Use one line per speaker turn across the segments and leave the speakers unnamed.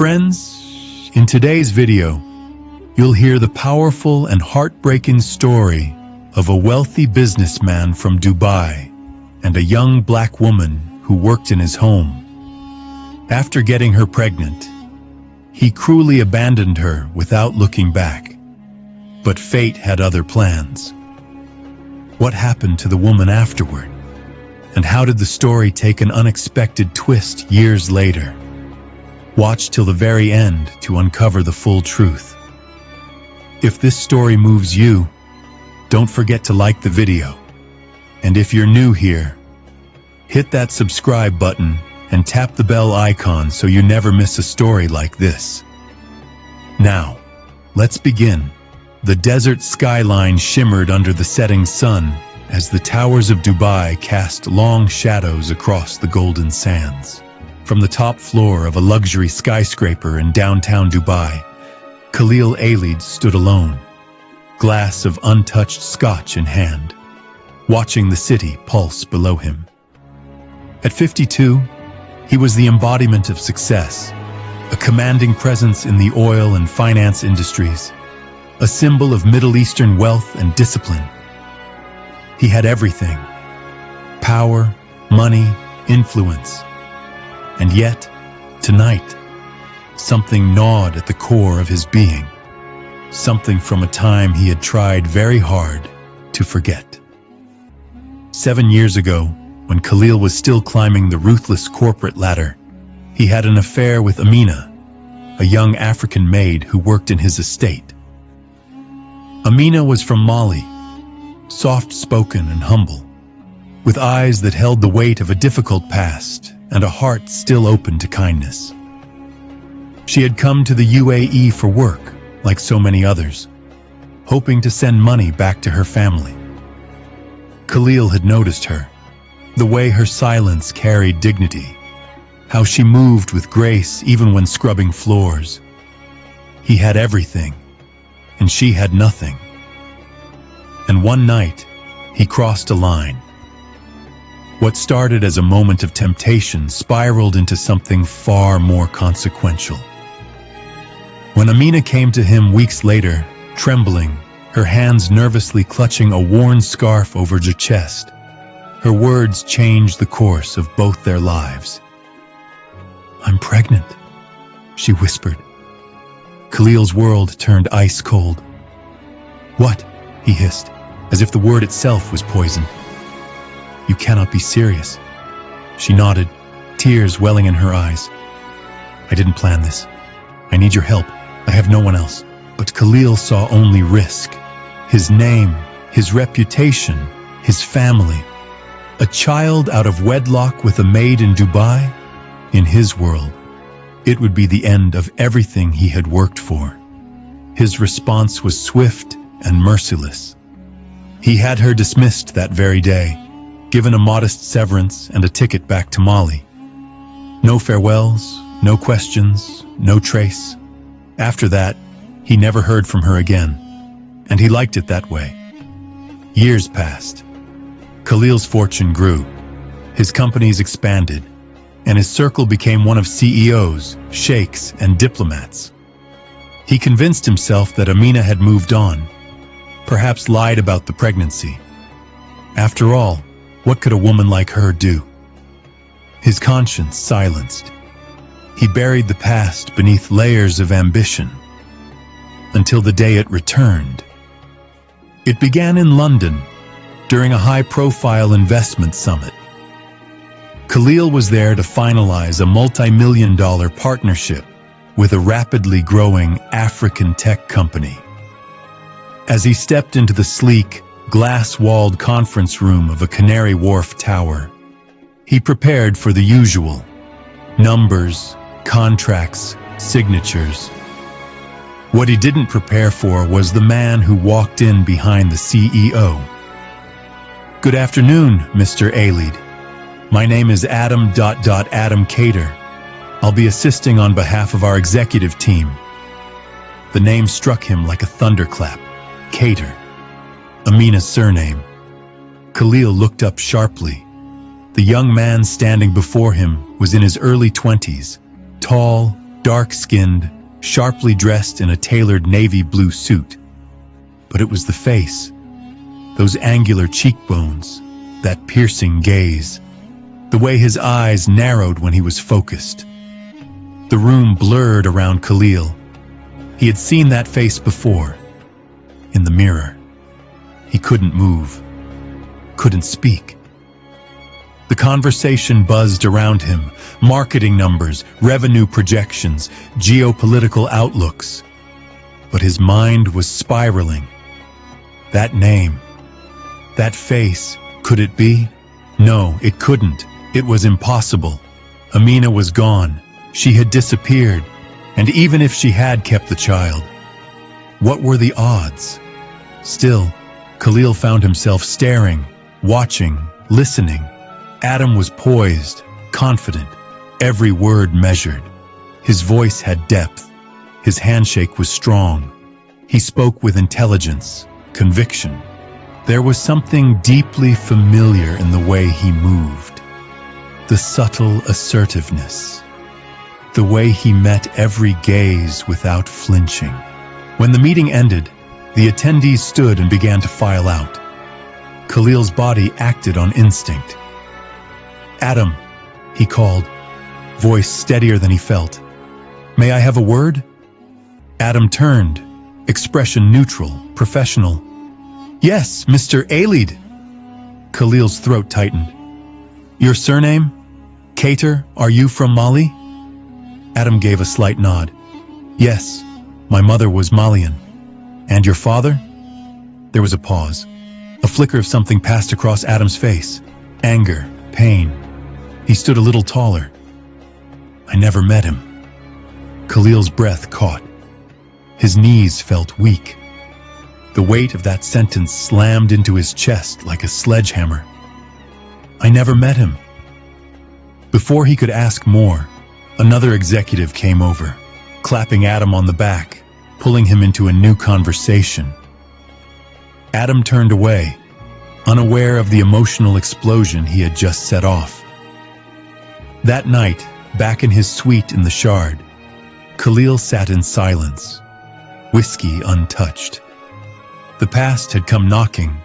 Friends, in today's video, you'll hear the powerful and heartbreaking story of a wealthy businessman from Dubai and a young black woman who worked in his home. After getting her pregnant, he cruelly abandoned her without looking back. But fate had other plans. What happened to the woman afterward? And how did the story take an unexpected twist years later? Watch till the very end to uncover the full truth. If this story moves you, don't forget to like the video. And if you're new here, hit that subscribe button and tap the bell icon so you never miss a story like this. Now, let's begin. The desert skyline shimmered under the setting sun as the towers of Dubai cast long shadows across the golden sands. From the top floor of a luxury skyscraper in downtown Dubai, Khalil Alid stood alone, glass of untouched scotch in hand, watching the city pulse below him. At 52, he was the embodiment of success, a commanding presence in the oil and finance industries, a symbol of Middle Eastern wealth and discipline. He had everything: power, money, influence. And yet, tonight, something gnawed at the core of his being, something from a time he had tried very hard to forget. 7 years ago, when Khalil was still climbing the ruthless corporate ladder, he had an affair with Amina, a young African maid who worked in his estate. Amina was from Mali, soft-spoken and humble, with eyes that held the weight of a difficult past and a heart still open to kindness. She had come to the UAE for work, like so many others, hoping to send money back to her family. Khalil had noticed her, the way her silence carried dignity, how she moved with grace even when scrubbing floors. He had everything, and she had nothing. And one night, he crossed a line. What started as a moment of temptation spiraled into something far more consequential. When Amina came to him weeks later, trembling, her hands nervously clutching a worn scarf over her chest, her words changed the course of both their lives. "I'm pregnant," she whispered. Khalil's world turned ice cold. "What?" he hissed, as if the word itself was poison. "You cannot be serious." She nodded, tears welling in her eyes. "I didn't plan this. I need your help. I have no one else." But Khalil saw only risk. His name, his reputation, his family. A child out of wedlock with a maid in Dubai? In his world, it would be the end of everything he had worked for. His response was swift and merciless. He had her dismissed that very day, given a modest severance and a ticket back to Mali. No farewells, no questions, no trace. After that, he never heard from her again, and he liked it that way. Years passed. Khalil's fortune grew. His companies expanded, and his circle became one of CEOs, sheikhs, and diplomats. He convinced himself that Amina had moved on, perhaps lied about the pregnancy. After all, what could a woman like her do? His conscience silenced. He buried the past beneath layers of ambition, until the day it returned. It began in London, during a high-profile investment summit. Khalil was there to finalize a multi-million-dollar partnership with a rapidly growing African tech company. As he stepped into the sleek, glass-walled conference room of a Canary Wharf tower, he prepared for the usual: numbers, contracts, signatures. What he didn't prepare for was the man who walked in behind the CEO. "Good afternoon, Mr. Alid. My name is Adam Cater. I'll be assisting on behalf of our executive team." The name struck him like a thunderclap. Cater. Amina's surname. Khalil looked up sharply. The young man standing before him was in his early 20s, tall, dark-skinned, sharply dressed in a tailored navy blue suit. But it was the face, those angular cheekbones, that piercing gaze, the way his eyes narrowed when he was focused. The room blurred around Khalil. He had seen that face before, in the mirror. He couldn't move, couldn't speak. The conversation buzzed around him, marketing numbers, revenue projections, geopolitical outlooks. But his mind was spiraling. That name, that face, could it be? No, it couldn't. It was impossible. Amina was gone. She had disappeared. And even if she had kept the child, what were the odds? Still, Khalil found himself staring, watching, listening. Adam was poised, confident, every word measured. His voice had depth. His handshake was strong. He spoke with intelligence, conviction. There was something deeply familiar in the way he moved. The subtle assertiveness. The way he met every gaze without flinching. When the meeting ended, the attendees stood and began to file out. Khalil's body acted on instinct. "Adam," he called, voice steadier than he felt. "May I have a word?" Adam turned, expression neutral, professional. "Yes, Mr. Ailid." Khalil's throat tightened. "Your surname? Cater, are you from Mali?" Adam gave a slight nod. "Yes, my mother was Malian. And your father?" There was a pause. A flicker of something passed across Adam's face. Anger, pain. He stood a little taller. "I never met him." Khalil's breath caught. His knees felt weak. The weight of that sentence slammed into his chest like a sledgehammer. "I never met him." Before he could ask more, another executive came over, clapping Adam on the back, pulling him into a new conversation. Adam turned away, unaware of the emotional explosion he had just set off. That night, back in his suite in the Shard, Khalil sat in silence, whiskey untouched. The past had come knocking,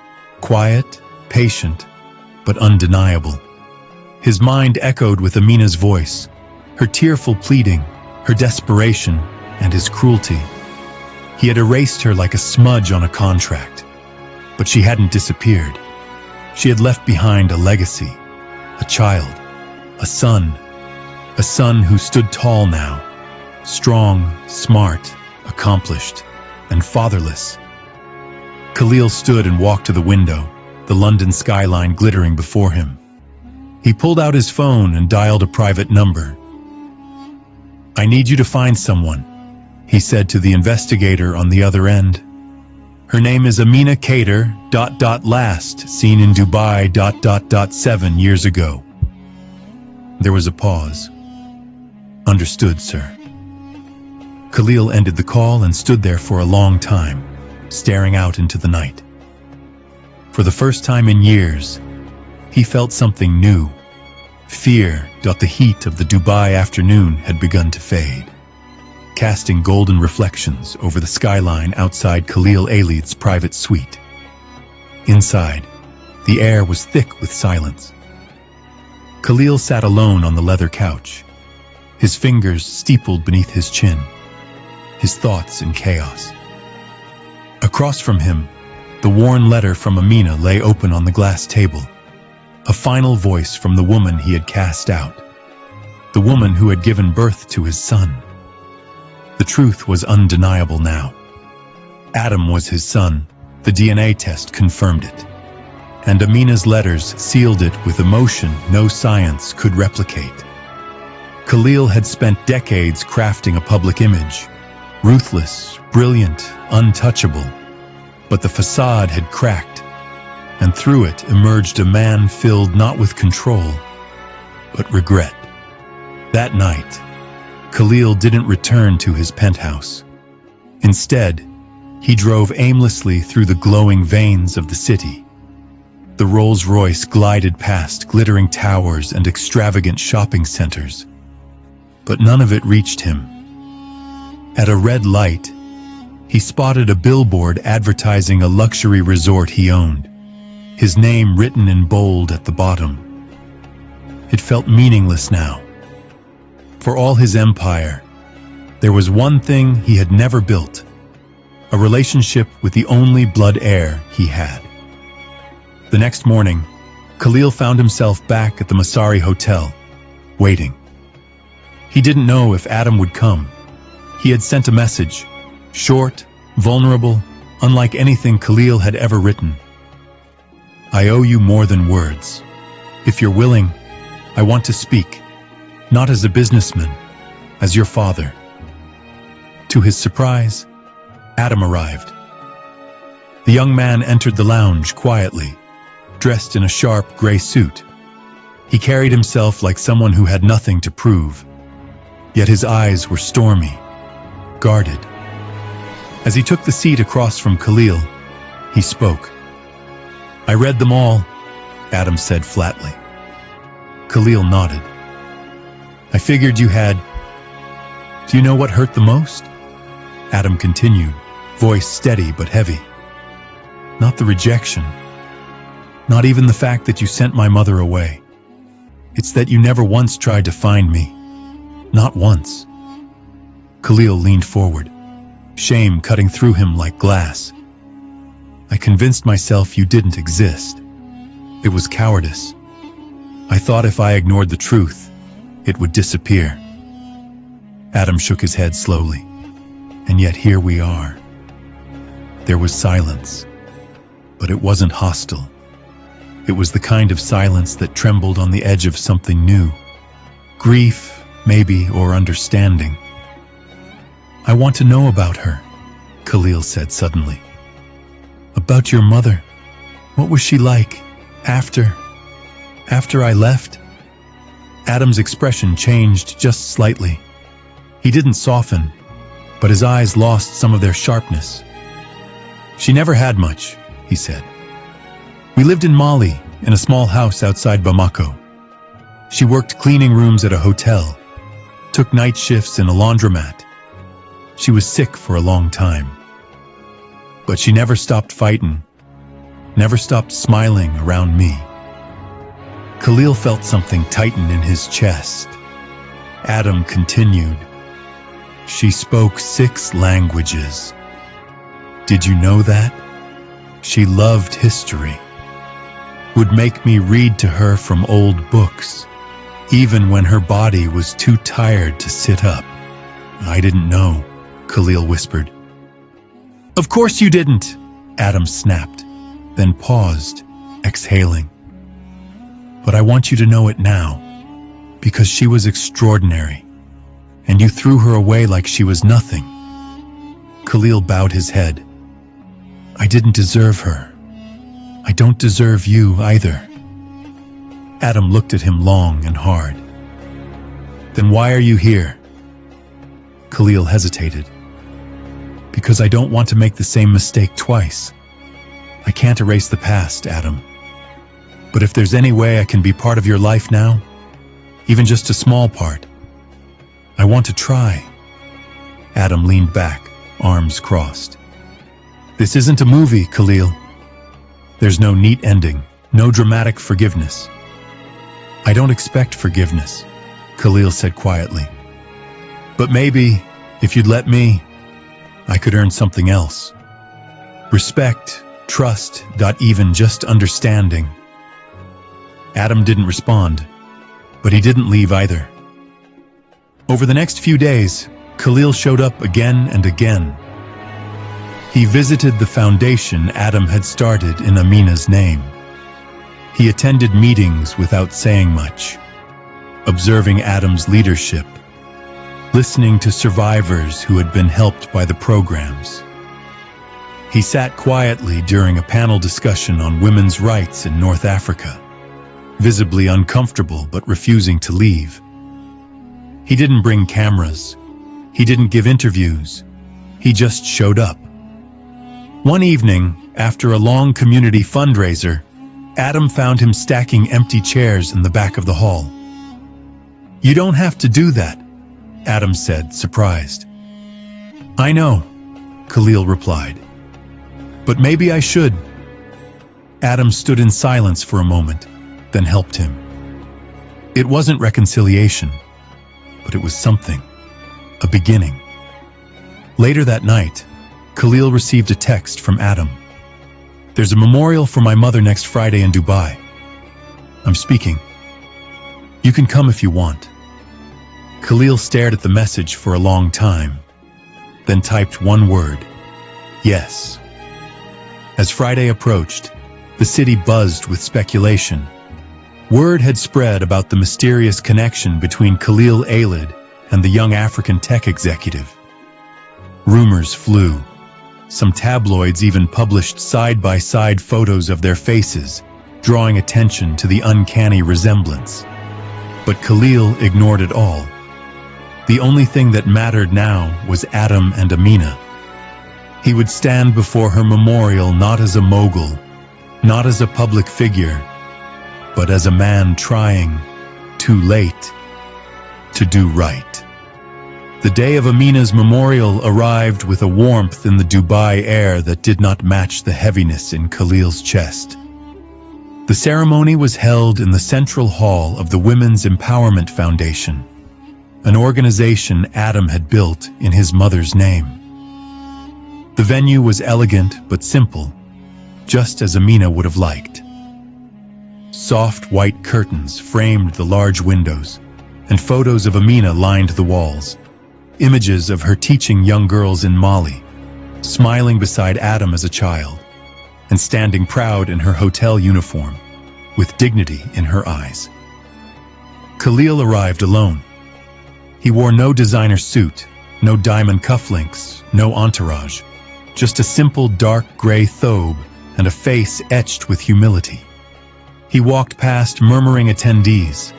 quiet, patient, but undeniable. His mind echoed with Amina's voice, her tearful pleading, her desperation, and his cruelty. He had erased her like a smudge on a contract, but she hadn't disappeared. She had left behind a legacy, a child, a son who stood tall now, strong, smart, accomplished, and fatherless. Khalil stood and walked to the window, the London skyline glittering before him. He pulled out his phone and dialed a private number. "I need you to find someone," he said to the investigator on the other end. "Her name is Amina Cater, last seen in Dubai, 7 years ago." There was a pause. "Understood, sir." Khalil ended the call and stood there for a long time, staring out into the night. For the first time in years, he felt something new. Fear. The heat of the Dubai afternoon had begun to fade, casting golden reflections over the skyline outside Khalil Ailid's private suite. Inside, the air was thick with silence. Khalil sat alone on the leather couch, his fingers steepled beneath his chin, his thoughts in chaos. Across from him, the worn letter from Amina lay open on the glass table, a final voice from the woman he had cast out, the woman who had given birth to his son. The truth was undeniable now. Adam was his son. The DNA test confirmed it. And Amina's letters sealed it with emotion no science could replicate. Khalil had spent decades crafting a public image, ruthless, brilliant, untouchable. But the facade had cracked, and through it emerged a man filled not with control, but regret. That night, Khalil didn't return to his penthouse. Instead, he drove aimlessly through the glowing veins of the city. The Rolls-Royce glided past glittering towers and extravagant shopping centers. But none of it reached him. At a red light, he spotted a billboard advertising a luxury resort he owned, his name written in bold at the bottom. It felt meaningless now. For all his empire, there was one thing he had never built: a relationship with the only blood heir he had. The next morning, Khalil found himself back at the Masari Hotel, waiting. He didn't know if Adam would come. He had sent a message, short, vulnerable, unlike anything Khalil had ever written. "I owe you more than words. If you're willing, I want to speak, not as a businessman, as your father." To his surprise, Adam arrived. The young man entered the lounge quietly, dressed in a sharp gray suit. He carried himself like someone who had nothing to prove, yet his eyes were stormy, guarded. As he took the seat across from Khalil, he spoke. "I read them all," Adam said flatly. Khalil nodded. "I figured you had. Do you know what hurt the most?" Adam continued, voice steady but heavy. "Not the rejection. Not even the fact that you sent my mother away. It's that you never once tried to find me. Not once." Khalil leaned forward, shame cutting through him like glass. "I convinced myself you didn't exist. It was cowardice. I thought if I ignored the truth, it would disappear." Adam shook his head slowly. "And yet here we are." There was silence, but it wasn't hostile. It was the kind of silence that trembled on the edge of something new. Grief, maybe, or understanding. "I want to know about her," Khalil said suddenly. "About your mother. What was she like after I left?" Adam's expression changed just slightly. He didn't soften, but his eyes lost some of their sharpness. "She never had much," he said. "We lived in Mali, in a small house outside Bamako. She worked cleaning rooms at a hotel, took night shifts in a laundromat. She was sick for a long time. But she never stopped fighting, never stopped smiling around me." Khalil felt something tighten in his chest. Adam continued. "She spoke 6 languages. Did you know that? She loved history. Would make me read to her from old books, even when her body was too tired to sit up." "I didn't know," Khalil whispered. "Of course you didn't," Adam snapped, then paused, exhaling. "But I want you to know it now, because she was extraordinary, and you threw her away like she was nothing." Khalil bowed his head. "I didn't deserve her. I don't deserve you either." Adam looked at him long and hard. "Then why are you here?" Khalil hesitated. "Because I don't want to make the same mistake twice. I can't erase the past, Adam. But if there's any way I can be part of your life now, even just a small part, I want to try." Adam leaned back, arms crossed. "This isn't a movie, Khalil. There's no neat ending, no dramatic forgiveness." "I don't expect forgiveness," Khalil said quietly. "But maybe, if you'd let me, I could earn something else. Respect, trust, even just understanding." Adam didn't respond, but he didn't leave either. Over the next few days, Khalil showed up again and again. He visited the foundation Adam had started in Amina's name. He attended meetings without saying much, observing Adam's leadership, listening to survivors who had been helped by the programs. He sat quietly during a panel discussion on women's rights in North Africa, visibly uncomfortable but refusing to leave. He didn't bring cameras. He didn't give interviews. He just showed up. One evening, after a long community fundraiser, Adam found him stacking empty chairs in the back of the hall. "You don't have to do that," Adam said, surprised. I know, Khalil replied. But maybe I should. Adam stood in silence for a moment, then helped him. It wasn't reconciliation, but it was something, a beginning. Later that night, Khalil received a text from Adam. There's a memorial for my mother next Friday in Dubai. I'm speaking. You can come if you want. Khalil stared at the message for a long time, then typed one word, yes. As Friday approached, the city buzzed with speculation. Word had spread about the mysterious connection between Khalil Ailid and the young African tech executive. Rumors flew. Some tabloids even published side-by-side photos of their faces, drawing attention to the uncanny resemblance. But Khalil ignored it all. The only thing that mattered now was Adam and Amina. He would stand before her memorial not as a mogul, not as a public figure, but as a man trying, too late, to do right. The day of Amina's memorial arrived with a warmth in the Dubai air that did not match the heaviness in Khalil's chest. The ceremony was held in the central hall of the Women's Empowerment Foundation, an organization Adam had built in his mother's name. The venue was elegant but simple, just as Amina would have liked. Soft white curtains framed the large windows, and photos of Amina lined the walls, images of her teaching young girls in Mali, smiling beside Adam as a child, and standing proud in her hotel uniform, with dignity in her eyes. Khalil arrived alone. He wore no designer suit, no diamond cufflinks, no entourage, just a simple dark gray thobe and a face etched with humility. He walked past murmuring attendees,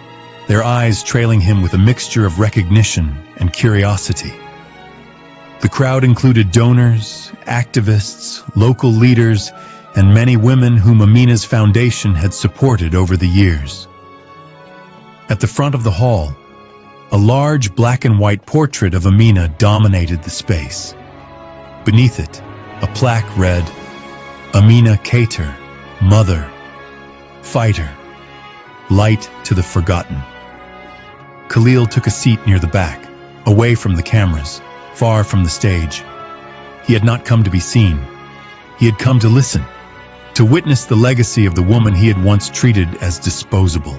their eyes trailing him with a mixture of recognition and curiosity. The crowd included donors, activists, local leaders, and many women whom Amina's foundation had supported over the years. At the front of the hall, a large black and white portrait of Amina dominated the space. Beneath it, a plaque read, Amina Kater, Mother, Fighter, Light to the Forgotten. Khalil took a seat near the back, away from the cameras, far from the stage. He had not come to be seen. He had come to listen, to witness the legacy of the woman he had once treated as disposable.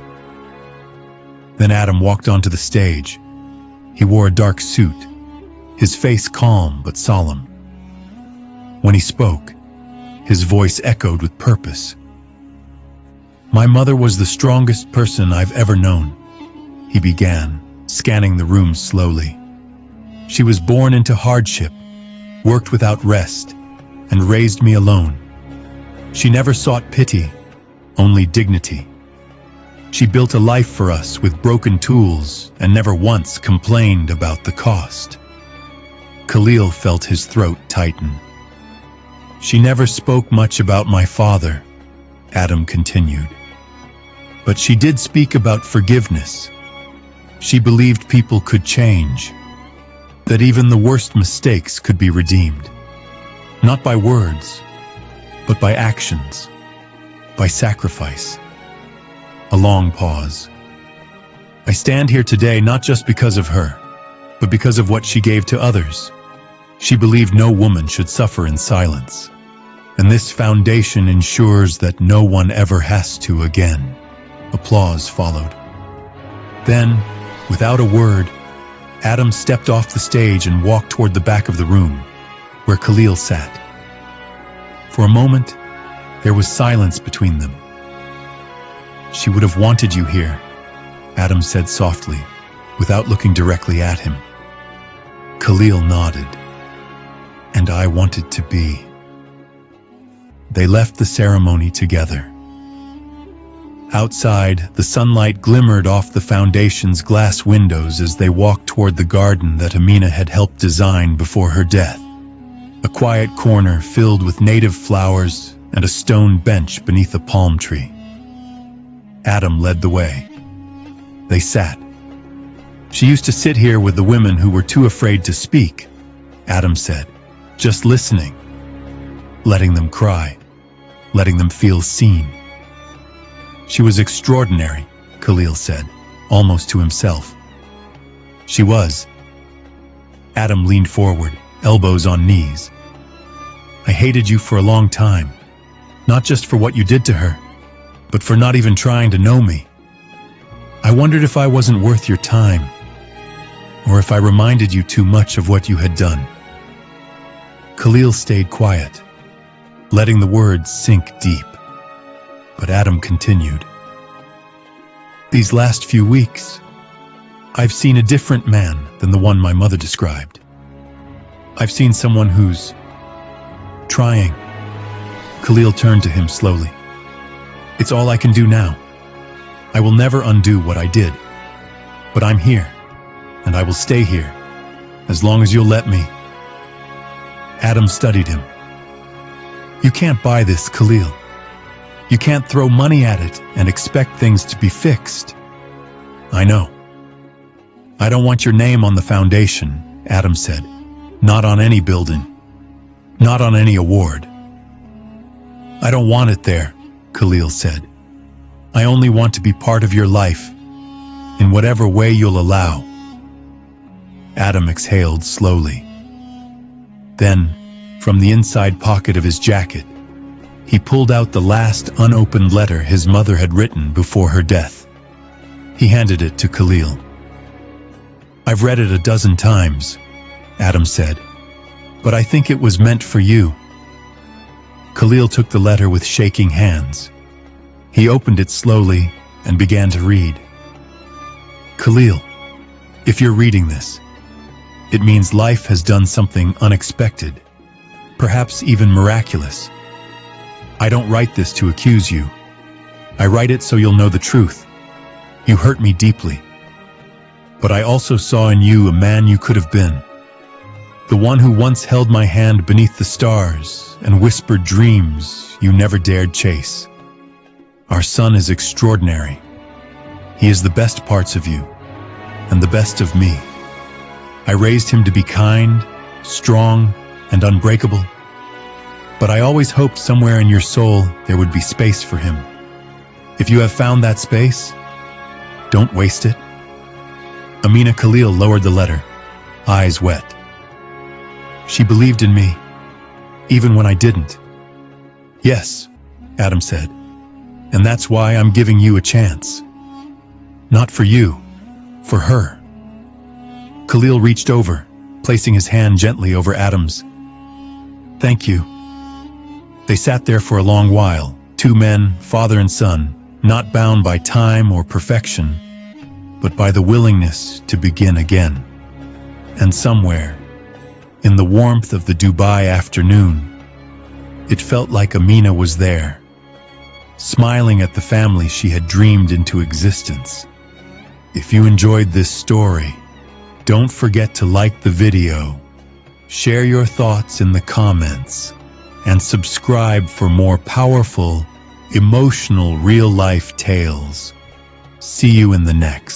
Then Adam walked onto the stage. He wore a dark suit, his face calm but solemn. When he spoke, his voice echoed with purpose. My mother was the strongest person I've ever known, he began, scanning the room slowly. She was born into hardship, worked without rest, and raised me alone. She never sought pity, only dignity. She built a life for us with broken tools and never once complained about the cost. Khalil felt his throat tighten. She never spoke much about my father, Adam continued. But she did speak about forgiveness. She believed people could change, that even the worst mistakes could be redeemed. Not by words, but by actions, by sacrifice. A long pause. I stand here today not just because of her, but because of what she gave to others. She believed no woman should suffer in silence, and this foundation ensures that no one ever has to again. Applause followed. Then, without a word, Adam stepped off the stage and walked toward the back of the room, where Khalil sat. For a moment, there was silence between them. She would have wanted you here, Adam said softly, without looking directly at him. Khalil nodded. And I wanted to be. They left the ceremony together. Outside, the sunlight glimmered off the foundation's glass windows as they walked toward the garden that Amina had helped design before her death. A quiet corner filled with native flowers and a stone bench beneath a palm tree. Adam led the way. They sat. She used to sit here with the women who were too afraid to speak, Adam said, just listening, letting them cry, letting them feel seen. She was extraordinary, Khalil said, almost to himself. She was. Adam leaned forward, elbows on knees. I hated you for a long time, not just for what you did to her, but for not even trying to know me. I wondered if I wasn't worth your time, or if I reminded you too much of what you had done. Khalil stayed quiet, letting the words sink deep. But Adam continued. These last few weeks, I've seen a different man than the one my mother described. I've seen someone who's trying. Khalil turned to him slowly. It's all I can do now. I will never undo what I did. But I'm here, and I will stay here, as long as you'll let me. Adam studied him. You can't buy this, Khalil. You can't throw money at it and expect things to be fixed. I know. I don't want your name on the foundation, Adam said. Not on any building. Not on any award. I don't want it there, Khalil said. I only want to be part of your life, in whatever way you'll allow. Adam exhaled slowly. Then, from the inside pocket of his jacket, he pulled out the last unopened letter his mother had written before her death. He handed it to Khalil. I've read it 12 times, Adam said, but I think it was meant for you. Khalil took the letter with shaking hands. He opened it slowly and began to read. Khalil, if you're reading this, it means life has done something unexpected, perhaps even miraculous. I don't write this to accuse you. I write it so you'll know the truth. You hurt me deeply. But I also saw in you a man you could have been. The one who once held my hand beneath the stars and whispered dreams you never dared chase. Our son is extraordinary. He is the best parts of you, and the best of me. I raised him to be kind, strong, and unbreakable. But I always hoped somewhere in your soul there would be space for him. If you have found that space, don't waste it. Amina Khalil lowered the letter, eyes wet. She believed in me, even when I didn't. Yes, Adam said, and that's why I'm giving you a chance. Not for you, for her. Khalil reached over, placing his hand gently over Adam's. Thank you. They sat there for a long while, two men, father and son, not bound by time or perfection, but by the willingness to begin again. And somewhere, in the warmth of the Dubai afternoon, it felt like Amina was there, smiling at the family she had dreamed into existence. If you enjoyed this story, don't forget to like the video, share your thoughts in the comments, and subscribe for more powerful, emotional real-life tales. See you in the next.